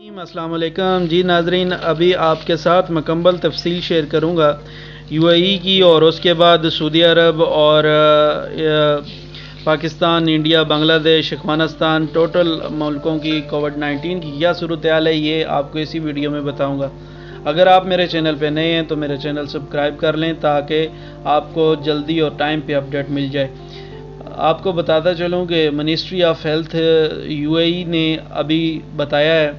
السلام علیکم جی ناظرین، ابھی آپ کے ساتھ مکمل تفصیل شیئر کروں گا یو اے ای کی، اور اس کے بعد سعودی عرب اور پاکستان، انڈیا، بنگلہ دیش، افغانستان، ٹوٹل ملکوں کی کووڈ-19 کی کیا صورتحال ہے، یہ آپ کو اسی ویڈیو میں بتاؤں گا۔ اگر آپ میرے چینل پہ نئے ہیں تو میرے چینل سبسکرائب کر لیں تاکہ آپ کو جلدی اور ٹائم پہ اپڈیٹ مل جائے۔ آپ کو بتاتا چلوں کہ منسٹری آف ہیلتھ یو اے ای نے ابھی بتایا ہے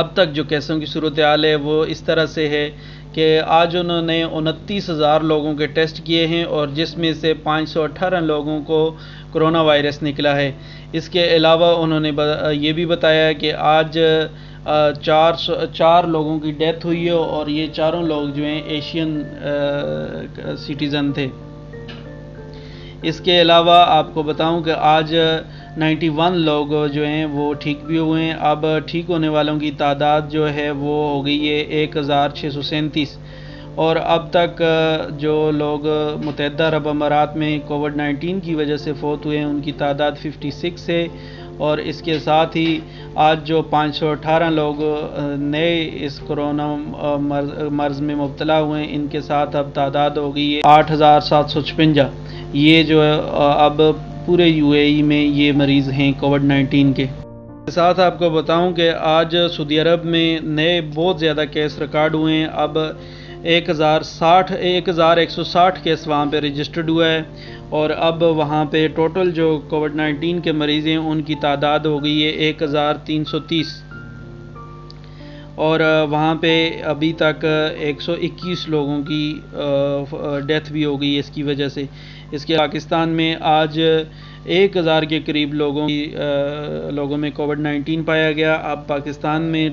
اب تک جو کیسوں کی صورتحال ہے وہ اس طرح سے ہے کہ آج انہوں نے 29,000 لوگوں کے ٹیسٹ کیے ہیں، اور جس میں سے 518 لوگوں کو کرونا وائرس نکلا ہے۔ اس کے علاوہ انہوں نے یہ بھی بتایا ہے کہ آج 4 لوگوں کی ڈیتھ ہوئی ہے، اور یہ چاروں لوگ جو ہیں ایشین سٹیزن تھے۔ اس کے علاوہ آپ کو بتاؤں کہ آج 91 لوگ جو ہیں وہ ٹھیک بھی ہوئے ہیں۔ اب ٹھیک ہونے والوں کی تعداد جو ہے وہ ہو گئی ہے 1637، اور اب تک جو لوگ متحدہ عرب امارات میں کووڈ-19 کی وجہ سے فوت ہوئے ہیں ان کی تعداد 56 ہے، اور اس کے ساتھ ہی آج جو 518 لوگ نئے اس کرونا مرض میں مبتلا ہوئے ہیں ان کے ساتھ اب تعداد ہو گئی ہے 8,756۔ یہ جو اب پورے یو اے ای میں یہ مریض ہیں کووڈ-19 کے۔ ساتھ آپ کو بتاؤں کہ آج سعودی عرب میں نئے بہت زیادہ کیس ریکارڈ ہوئے ہیں۔ اب 1160 کیس وہاں پہ رجسٹرڈ ہوا ہے، اور اب وہاں پہ ٹوٹل جو کووڈ-19 کے مریض ہیں ان کی تعداد ہو گئی ہے 1330، اور وہاں پہ ابھی تک 121 لوگوں کی ڈیتھ بھی ہو گئی ہے اس کی وجہ سے۔ اس کے پاکستان میں آج 1000 کے قریب لوگوں میں کووڈ-19 پایا گیا۔ اب پاکستان میں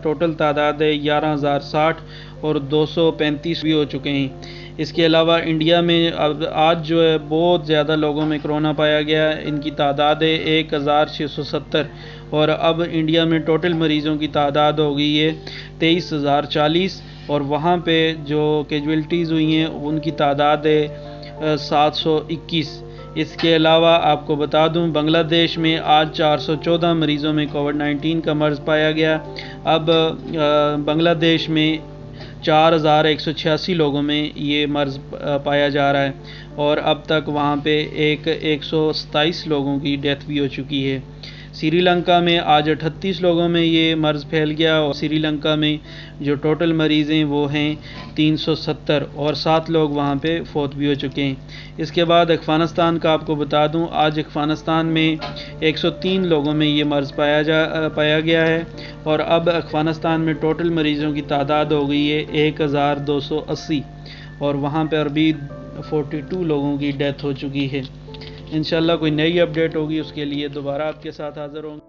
ٹوٹل تعداد ہے 11,060، اور 235 بھی ہو چکے ہیں۔ اس کے علاوہ انڈیا میں اب آج جو ہے بہت زیادہ لوگوں میں کرونا پایا گیا، ان کی تعداد ہے 1670، اور اب انڈیا میں ٹوٹل مریضوں کی تعداد ہو گئی ہے 23,040، اور وہاں پہ جو کیجویلٹیز ہوئی ہیں ان کی تعداد ہے 721۔ اس کے علاوہ آپ کو بتا دوں بنگلہ دیش میں آج 414 مریضوں میں کووڈ-19 کا مرض پایا گیا۔ اب بنگلہ دیش میں 4,186 لوگوں میں یہ مرض پایا جا رہا ہے، اور اب تک وہاں پہ 127 لوگوں کی ڈیتھ بھی ہو چکی ہے۔ سری لنکا میں آج 38 لوگوں میں یہ مرض پھیل گیا، اور سری لنکا میں جو ٹوٹل مریض ہیں وہ ہیں 370، اور 7 لوگ وہاں پہ فوت بھی ہو چکے ہیں۔ اس کے بعد افغانستان کا آپ کو بتا دوں آج افغانستان میں 103 لوگوں میں یہ مرض پایا گیا ہے، اور اب افغانستان میں ٹوٹل مریضوں کی تعداد ہو گئی ہے 1280، اور وہاں پر بھی 42 لوگوں کی ڈیتھ ہو چکی ہے۔ انشاءاللہ کوئی نئی اپڈیٹ ہوگی اس کے لیے دوبارہ آپ کے ساتھ حاضر ہوں گے۔